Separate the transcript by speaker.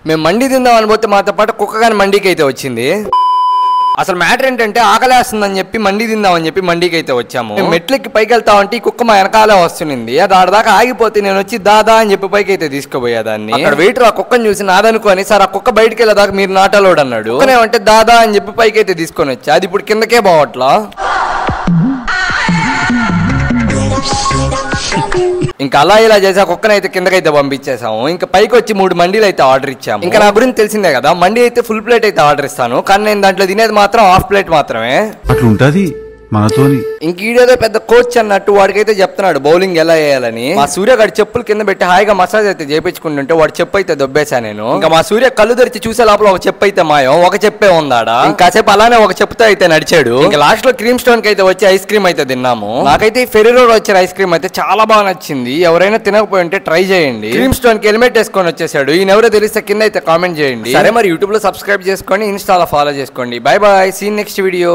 Speaker 1: మేము మండి తిందాం అనిపోతే మాతో పాటు కుక్క కానీ మండికి అయితే వచ్చింది. అసలు మ్యాటర్ ఏంటంటే ఆకలేస్తుందని చెప్పి మండి తిందామని చెప్పి మండికి అయితే వచ్చాము. మెట్లకి పైకి వెళ్తామంటే ఈ కుక్క మా వెనకాలే వస్తుంది. అది ఆడదాకా ఆగిపోతే నేను వచ్చి దాదా అని చెప్పి పైకి అయితే తీసుకుపోయేదాన్ని. అక్కడ వెయిటర్ ఆ కుక్కని చూసి నాదనుకోని సార్ ఆ కుక్క బయటకు వెళ్ళేదాకా మీరు నాటలోడు అన్నాడు. అంటే దాదా అని చెప్పి పైకి అయితే తీసుకొని వచ్చా. అది ఇప్పుడు కిందకే పోవట్లా. ఇంకా అలా ఇలా చేసి కుక్కను అయితే కిందకైతే పంపించేసాము. ఇంకా పైకి వచ్చి 3 మండీలు అయితే ఆర్డర్ ఇచ్చాము. ఇంకా నా గురించి తెలిసిందే కదా, మండీ అయితే ఫుల్ ప్లేట్ అయితే ఆర్డర్ ఇస్తాను, కానీ నేను దాంట్లో తినేది మాత్రం హాఫ్ ప్లేట్ మాత్రమే.
Speaker 2: అట్లుంటది మనతోని.
Speaker 1: ఇంక ఈడేదో పెద్ద కోచ్ అన్నట్టు వాడికైతే చెప్తున్నాడు బౌలింగ్ ఎలా వేయాలని. మా సూర్య గారి చెప్పులు కింద పెట్టి హాయిగా మసాజ్ అయితే చేపించుకుంటుంటే వాడు చెప్పు అయితే దొబ్బేసా నేను. ఇంకా మా సూర్య కళ్ళు తెరిచి చూసే లోపల ఒక చెప్పు అయితే మాయం, ఒక చెప్పే ఉందాడా. ఇంకాసేపు అలానే ఒక చెప్పుతో అయితే నడిచాడు. ఇంకా లాస్ట్ లో క్రీమ్ స్టోన్ కి అయితే వచ్చి ఐస్ క్రీమ్ అయితే తిన్నాము. నాకైతే ఫెరీరో వచ్చిన ఐస్ క్రీమ్ అయితే చాలా బాగా నచ్చింది. ఎవరైనా తినకపోయి ఉంటే ట్రై చేయండి. క్రీమ్ స్టోన్ కి హెల్మెట్ వేసుకొని వచ్చేసాడు. ఈయన ఎవరో తెలిస్తే కింద అయితే కామెంట్ చేయండి. సరే మరి యూట్యూబ్ లో సబ్స్క్రైబ్ చేసుకోండి, ఇన్స్టాలో ఫాలో చేసుకోండి. Bye bye, see next video.